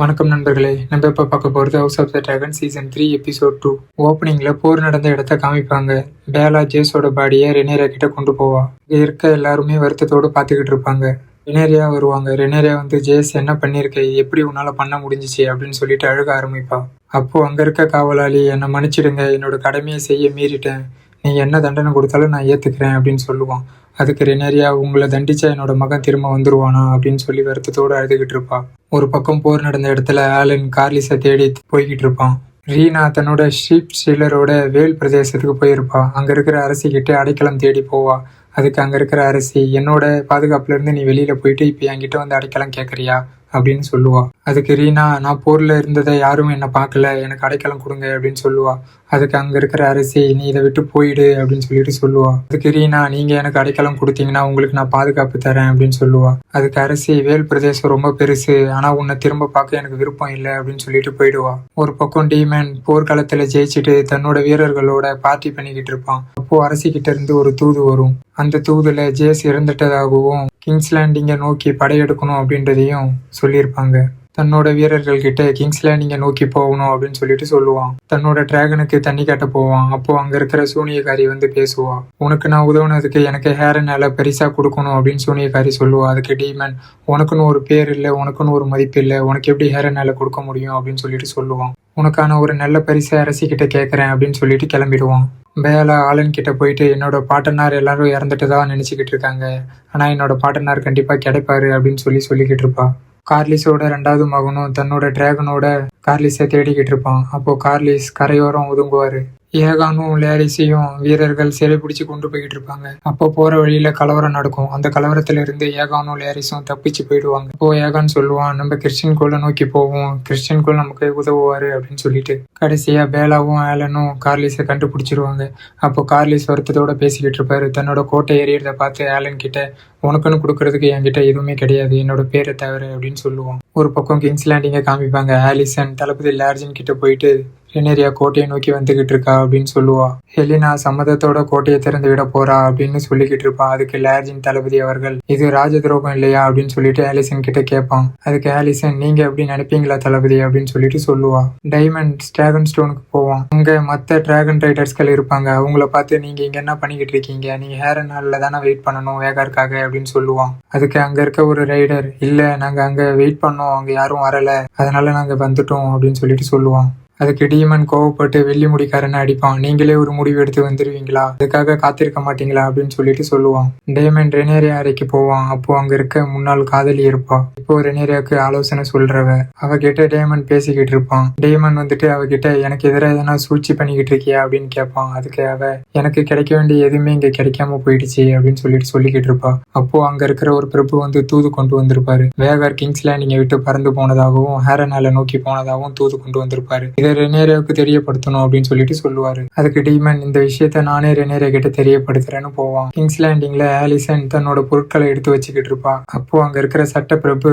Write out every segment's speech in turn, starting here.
வணக்கம் நண்பர்களே, நம்ம இப்போ பார்க்க போகிறது house of the dragon season 3 episode 2. ஓப்பனிங்கில் போர் நடந்த இடத்த காமிப்பாங்க. பேலா ஜேஸோட பாடியை ரெனேரியா கிட்ட கொண்டு போவா. இங்கே இருக்க எல்லாருமே வருத்தத்தோடு பார்த்துக்கிட்டு இருப்பாங்க. ரெனேரியா வருவாங்க. ரெனேரியா வந்து ஜேஸ் என்ன பண்ணியிருக்க, எப்படி உன்னால் பண்ண முடிஞ்சிச்சு அப்படின்னு சொல்லிட்டு அழுக ஆரம்பிப்பா. அப்போது அங்கே இருக்க காவலாளி, என்னை மன்னிச்சிடுங்க, என்னோட கடமையை செய்ய மீறிட்டேன், நீங்கள் என்ன தண்டனை கொடுத்தாலும் நான் ஏற்றுக்கிறேன் அப்படின்னு சொல்லுவான். அதுக்கு ரெனேரியா, உங்களை தண்டிச்சா என்னோட மகன் திரும்ப வந்துருவானா அப்படின்னு சொல்லி வருத்தத்தோடு அழுதுகிட்டு இருப்பா. ஒரு பக்கம் போர் நடந்த இடத்துல ஆலன் கார்லிஸை தேடி போய்கிட்டு இருப்பான். ரீனா தன்னோட ஷீப் ஸ்டீலரோட வேல் பிரதேசத்துக்கு போயிருப்பா. அங்கே இருக்கிற அரசிக்கிட்ட அடைக்கலம் தேடி போவா. அதுக்கு அங்கே இருக்கிற அரசி, என்னோட பாதுகாப்புலேருந்து நீ வெளியில் போயிட்டு இப்போ என்கிட்ட வந்து அடைக்கலம் கேட்குறியா அப்படின்னு சொல்லுவா. அதுக்கு ரீனா, நான் போரில் இருந்ததை யாரும் என்னை பார்க்கல, எனக்கு அடைக்கலம் கொடுங்க அப்படின்னு சொல்லுவா. அதுக்கு அங்கே இருக்கிற அரசி, நீ இதை விட்டு போயிடு அப்படின்னு சொல்லிட்டு சொல்லுவா. அதுக்கு ரீனா, நீங்கள் எனக்கு அடைக்கலம் கொடுத்தீங்கன்னா உங்களுக்கு நான் பாதுகாப்பு தரேன் அப்படின்னு சொல்லுவா. அதுக்கு அரசி, வேல் பிரதேசம் ரொம்ப பெருசு, ஆனால் உன்னை திரும்ப பார்க்க எனக்கு விருப்பம் இல்லை அப்படின்னு சொல்லிட்டு போயிடுவா. ஒரு பக்கம் டீமன் போர்க்காலத்தில் ஜெயிச்சுட்டு தன்னோட வீரர்களோட பார்ட்டி பண்ணிக்கிட்டு இருப்பான். அப்போ அரசிக்கிட்ட இருந்து ஒரு தூது வரும். அந்த தூதுல ஜேஸ் இறந்துட்டதாகவும் கிங்ஸ் லேண்டிங்கை நோக்கி படையெடுக்கணும் அப்படின்றதையும் சொல்லியிருப்பாங்க. தன்னோட வீரர்கள் கிட்ட கிங்ஸ் லேண்டிங்கை நோக்கி போகணும் அப்படின்னு சொல்லிட்டு சொல்லுவான். தன்னோட டிராகனுக்கு தண்ணி காட்ட போவான். அப்போ அங்க இருக்கிற சூனியக்காரி வந்து பேசுவா. உனக்கு நான் உதவுனதுக்கு எனக்கு ஹேரனால பரிசா கொடுக்கணும் அப்படின்னு சூனியக்காரி சொல்லுவா. அதுக்கு டீமன், உனக்குன்னு ஒரு பேர் இல்லை, உனக்குன்னு ஒரு மதிப்பு இல்லை, உனக்கு எப்படி ஹேரனால கொடுக்க முடியும் அப்படின்னு சொல்லிட்டு சொல்லுவான். உனக்கான ஒரு நல்ல பரிசை அரசிக்கிட்ட கேட்குறேன் அப்படின்னு சொல்லிட்டு கிளம்பிடுவான். பேலா ஆலன் கிட்ட போயிட்டு, என்னோட பாட்டனார் எல்லாரும் இறந்துட்டு தான் நினச்சிக்கிட்டு இருக்காங்க, ஆனால் என்னோட பாட்டனார் கண்டிப்பாக கிடைப்பாரு அப்படின்னு சொல்லிக்கிட்டு இருப்பா. கார்லிஸோட 2வது மகனும் தன்னோட டிராகனோட கார்லிஸை தேடிக்கிட்டு இருப்பான். அப்போ கார்லிஸ் கரையோரம் ஒதுங்குவாரு. ஏகானும் லேரிஸையும் வீரர்கள் சிறை பிடிச்சி கொண்டு போய்கிட்டு இருப்பாங்க. அப்போ போற வழியில கலவரம் நடக்கும். அந்த கலவரத்துல இருந்து ஏகானும் லேரிஸும் தப்பிச்சு போயிடுவாங்க. அப்போ ஏகான் சொல்லுவான், நம்ம கிறிஸ்டின் கோளை நோக்கி போவோம், கிறிஸ்டின் கோள் நமக்கு உதவுவாரு அப்படின்னு சொல்லிட்டு. கடைசியா பேலாவும் ஆலனும் கார்லிஸை கண்டுபிடிச்சிருவாங்க. அப்போ கார்லிஸ் வருத்தத்தோட பேசிக்கிட்டு இருப்பாரு. தன்னோட கோட்டை எறியறத பார்த்து ஆலன் கிட்ட, உனக்குன்னு கொடுக்கறதுக்கு என்கிட்ட எதுவுமே கிடையாது, என்னோட பேரை தவிர அப்படின்னு சொல்லுவான். ஒரு பக்கம் கிங்ஸ் லேண்டிங்கை காமிப்பாங்க. ஆலிசன் தளபதி லார்ஜன் கிட்ட போயிட்டு, ரெனேரியா கோட்டையை நோக்கி வந்துகிட்டு இருக்கா அப்படின்னு சொல்லுவா. ஹெலினா சம்மதத்தோட கோட்டையை திறந்து விட போறா அப்படின்னு சொல்லிக்கிட்டு இருப்பா. அதுக்கு லார்ஜின் தளபதி அவர்கள், இது ராஜ துரோகம் இல்லையா அப்படின்னு சொல்லிட்டு ஆலிசன் கிட்ட கேட்பான். அதுக்கு ஆலிசன், நீங்க எப்படி நினைப்பீங்களா தளபதி அப்படின்னு சொல்லிட்டு சொல்லுவா. டைமண்ட் டிராகன் ஸ்டோனுக்கு போவான். அங்க மற்ற டிராகன் ரைடர்ஸ்கள் இருப்பாங்க. அவங்கள பார்த்து, நீங்க இங்க என்ன பண்ணிக்கிட்டு இருக்கீங்க, நீங்க ஹேரனால தானே வெயிட் பண்ணணும் வேகாருக்காக அப்படின்னு சொல்லுவான். அதுக்கு அங்க இருக்க ஒரு ரைடர், இல்ல நாங்க அங்க வெயிட் பண்ணோம், அங்க யாரும் வரல, அதனால நாங்க வந்துட்டோம் அப்படின்னு சொல்லிட்டு சொல்லுவான். அதுக்கு டீமன் கோவப்பட்டு வெள்ளி முடிக்காரனை அடிப்பான். நீங்களே ஒரு முடிவு எடுத்து வந்துருவீங்களா, அதுக்காக காத்திருக்க மாட்டீங்களா அப்படின்னு சொல்லிட்டு சொல்லுவான். டேமன் ரெனேரியா அறைக்கு போவான். அப்போ அங்க இருக்க முன்னாள் காதலி இருப்பா. இப்போ ரெனேரியாவுக்கு ஆலோசனை சொல்றவ. அவகிட்ட டேமன் பேசிக்கிட்டு இருப்பான். டேமன் வந்துட்டு அவகிட்ட, எனக்கு எதிராக எதனா சூழ்ச்சி பண்ணிக்கிட்டு இருக்கியா அப்படின்னு கேட்பான். அதுக்கு அவ, எனக்கு கிடைக்க வேண்டிய எதுவுமே இங்க கிடைக்காம போயிடுச்சு அப்படின்னு சொல்லிக்கிட்டு இருப்பா. அப்போ அங்க இருக்கிற ஒரு பிரபு வந்து தூது கொண்டு வந்திருப்பாரு. வேகார் கிங்ஸ் லேண்டிங்கை விட்டு பறந்து போனதாகவும் ஹேரனால நோக்கி போனதாகவும் தூது கொண்டு வந்திருப்பாரு. ரெனேரியாவுக்கு தெரியப்படுத்தணும் அப்படின்னு சொல்லிட்டு சொல்லுவாரு. அதுக்கு டீமன், இந்த விஷயத்த நானே ரெனேரியா கிட்ட தெரியப்படுத்துறேன்னு போவான். கிங்ஸ் லேண்டிங்ல ஆலிசன் தன்னோட பொருட்களை எடுத்து வச்சுக்கிட்டு இருப்பா. அப்போ அங்க இருக்கிற சட்ட பிரபு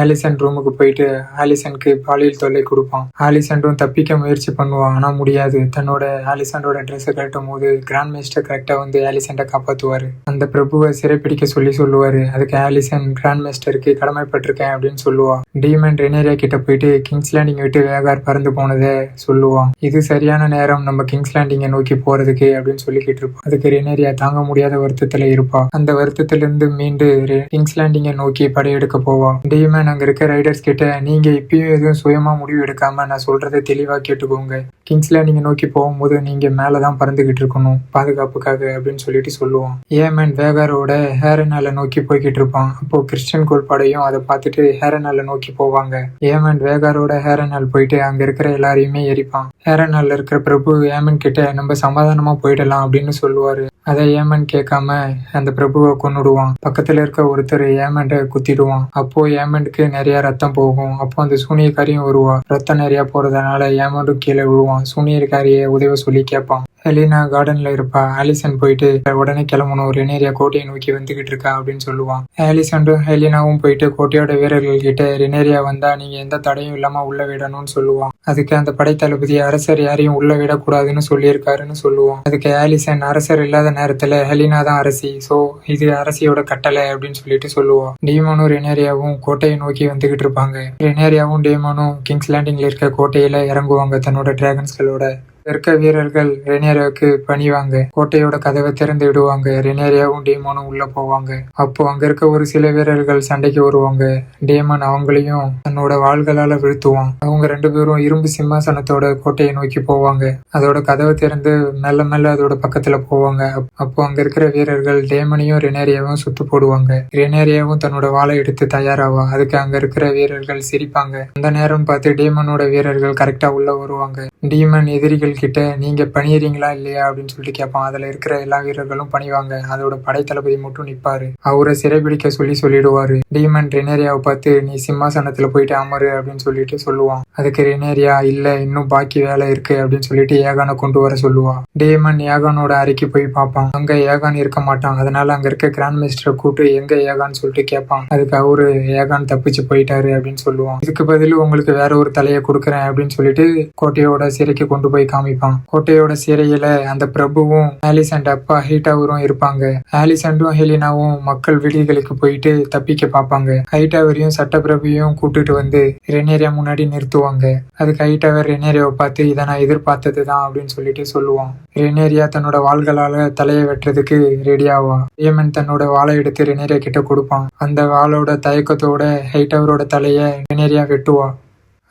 ஆலிசன் ரூமுக்கு போயிட்டு ஆலிசனுக்கு பாலியல் தொல்லை கொடுப்பான். ஆலிசன்டும் தப்பிக்க முயற்சி பண்ணுவான், ஆனா முடியாது. தன்னோட ஆலிசனோட ட்ரெஸ்ஸை கட்டும் போது கிராண்ட் மாஸ்டர் கரெக்டா வந்து ஆலிசன்ட காப்பாத்துவாரு. அந்த பிரபுவை சிறைப்பிடிக்க சொல்லுவாரு. அதுக்கு ஆலிசன், கிராண்ட் மாஸ்டருக்கு கடமைப்பட்டிருக்கேன் அப்படின்னு சொல்லுவா. டீமன் ரெனேரியா கிட்ட போயிட்டு, கிங்ஸ் லேண்டிங் விட்டு வேகார் பறந்து போனதை சொல்லுவான். இது சரியான நேரம் நம்ம கிங்ஸ் லேண்டிங்கை நோக்கி போறதுக்கு அப்படின்னு சொல்லிக்கிட்டு இருப்பான். அதுக்கு ரெனேரியா தாங்க முடியாத வருத்தத்துல இருப்பா. அந்த வருத்தத்துல இருந்து மீண்டு கிங்ஸ் லேண்டிங்கை நோக்கி படையெடுக்க போவா. டீமன் அங்க இருக்க ரைடர்ஸ் கிட்ட, நீங்க இப்பயும் எதுவும் சுயமா முடிவு எடுக்காம நான் சொல்றதை தெளிவா கேட்டுக்கோங்க, கிங்ஸ் லேண்டிங்கை நோக்கி போகும்போது நீங்க மேலதான் பறந்துகிட்டு இருக்கணும் பாதுகாப்புக்காக அப்படின்னு சொல்லிட்டு சொல்லுவான். ஏமன் வேகாரோட ஹேரனால நோக்கி போய்கிட்டு இருப்பான். அப்போ கிறிஸ்டியன் கோல் படையும் அதை பார்த்துட்டு ஹேரனால நோக்கி போவாங்க. ஏமன் வேகாரோட ஹேரனால் போயிட்டு அங்க இருக்கிற எல்லாரையுமே எரிப்பான். ஹேரனால இருக்கிற பிரபு ஏமன் கிட்ட, நம்ம சமாதானமா போயிடலாம் அப்படின்னு சொல்லுவாரு. அதை ஏமன் கேட்காம அந்த பிரபுவை கொன்னுடுவான். பக்கத்துல இருக்க ஒருத்தர் ஏமன்ட குத்திடுவான். அப்போ ஏமனுக்கு நிறைய ரத்தம் போகும். அப்போ அந்த சூனியக்காரியும் வருவா. ரத்தம் நிறைய போறதுனால ஏமனும் கீழே விழுவான். சூனியக்காரிய உதவ சொல்லி கேட்பான். ஹெலினா கார்டன்ல இருப்பா. ஆலிசன் போயிட்டு உடனே கிளம்பணும், ரெனேரியா கோட்டையை நோக்கி வந்துகிட்டு இருக்கா அப்படின்னு சொல்லுவான். ஆலிசண்டும் ஹெலினாவும் போயிட்டு கோட்டையோட வீரர்கள் கிட்ட ரெனேரியா வந்தா நீங்க எந்த தடையும் இல்லாம உள்ள விடணும்னு சொல்லுவான். அதுக்கு அந்த படைத்தளபதி அரசர் யாரையும் உள்ள விடக்கூடாதுன்னு சொல்லியிருக்காருன்னு சொல்லுவான். அதுக்கு ஆலிசன் அரசர் இல்லாத நேரத்துல ஹெலினா தான் அரசி, சோ இது அரசியோட கட்டளை அப்படின்னு சொல்லிட்டு சொல்லுவான். டீமனும் ரெனேரியாவும் கோட்டையை நோக்கி வந்துகிட்டு இருப்பாங்க. ரெனேரியாவும் டீமனும் கிங்ஸ் லேண்டிங்ல இருக்க கோட்டையில இறங்குவாங்க தன்னோட டிராகன்ஸ்களோட. இருக்க வீரர்கள் ரெனேரியாவுக்கு பணிவாங்க. கோட்டையோட கதவை திறந்து விடுவாங்க. ரெனேரியாவும் டேமனும் உள்ள போவாங்க. அப்போ அங்க இருக்க ஒரு சில வீரர்கள் சண்டைக்கு வருவாங்க. டேமன் அவங்களையும் தன்னோட வாள்களால வீழ்த்துவான். அவங்க 2 பேரும் இரும்பு சிம்மாசனத்தோட கோட்டையை நோக்கி போவாங்க. அதோட கதவை திறந்து மெல்ல மெல்ல அதோட பக்கத்துல போவாங்க. அப்போ அங்க இருக்கிற வீரர்கள் டேமனையும் ரெனேரியாவும் சுத்து போடுவாங்க. ரெனேரியாவும் தன்னோட வாளை எடுத்து தயாராவா. அதுக்கு அங்க இருக்கிற வீரர்கள் சிரிப்பாங்க. அந்த நேரம் பார்த்து டேமனோட வீரர்கள் கரெக்டா உள்ள வருவாங்க. டீமன் எதிரிகள் கிட்ட நீங்க பணியறீங்களா இல்லையா அப்படின்னு சொல்லிட்டு கேட்பான். அதுல இருக்கிற எல்லா வீரர்களும் பணிவாங்க. அதோட படைத்தளபதி மட்டும் நிப்பாரு. அவரை சிறைபிடிக்க சொல்லிடுவாரு. டீமன் ரெனேரியாவை பார்த்து நீ சிம்மாசனத்துல போயிட்டு அமரு அப்படின்னு சொல்லிட்டு சொல்லுவான். அதுக்கு ரெனேரியா இல்ல இன்னும் பாக்கி வேலை இருக்கு அப்படின்னு சொல்லிட்டு ஏகானை கொண்டு வர சொல்லுவான். டேமன் ஏகானோட அறைக்கு போய் பார்ப்பான். அங்க ஏகான் இருக்க மாட்டான். அதனால அங்க இருக்க கிராண்ட் மினிஸ்டரை கூட்டு எங்க ஏகான்னு சொல்லிட்டு கேட்பான். அதுக்கு அவரு ஏகான் தப்பிச்சு போயிட்டாரு அப்படின்னு சொல்லுவான். இதுக்கு பதில் உங்களுக்கு வேற ஒரு தலையை கொடுக்குறேன் அப்படின்னு சொல்லிட்டு கோட்டையோட சிறைக்கு கொண்டு போய் காமிப்பான். கோட்டையோட சிறையில அந்த பிரபுவும் ஆலிசண்ட் அப்பா ஹைட்டாவரும் இருப்பாங்க. ஆலிசண்டும் ஹெலினாவும் மக்கள் விடுதிகளுக்கு போயிட்டு தப்பிக்க பார்ப்பாங்க. ஹைட்டாவரையும் சட்டப்பிரபையும் கூட்டிட்டு வந்து ரெனேரியா முன்னாடி நிறுத்துவாங்க. அதுக்கு ஹைட்டாவர் ரெனேரியாவை பார்த்து இதை நான் எதிர்பார்த்ததுதான் அப்படின்னு சொல்லிட்டு சொல்லுவான். ரெனேரியா தன்னோட வாள்களால தலையை வெட்டுறதுக்கு ரெடி ஆவான். ஏமன் தன்னோட வாளை எடுத்து ரெனேரியா கிட்ட கொடுப்பான். அந்த வாளோட தயக்கத்தோட ஹைட்டாவரோட தலைய ரெனேரியா வெட்டுவா.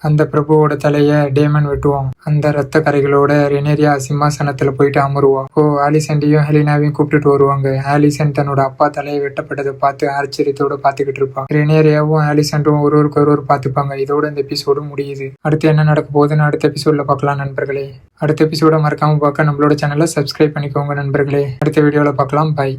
அந்த பிரபுவோட தலைய டேமன் வெட்டுவான். அந்த ரத்த கரைகளோட ரெனேரியா சிம்மாசனத்துல போயிட்டு அமருவா. ஆலிசண்டையும் ஹெலினாவையும் கூப்பிட்டுட்டு வருவாங்க. ஆலிசன் தன்னோட அப்பா தலையை வெட்டப்பட்டதை பார்த்து ஆச்சரியத்தோட பாத்துக்கிட்டு இருப்பான். ரெனேரியாவும் ஆலிசண்டும் ஒருவருக்கு பார்த்துப்பாங்க. இதோட இந்த எபிசோடு முடியுது. அடுத்து என்ன நடக்க போகுதுன்னு அடுத்த எபிசோட்ல பார்க்கலாம் நண்பர்களே. அடுத்த எபிசோட மறக்காம பார்க்க நம்மளோட சேனலை சப்ஸ்கிரைப் பண்ணிக்கோங்க நண்பர்களே. அடுத்த வீடியோல பார்க்கலாம். பை.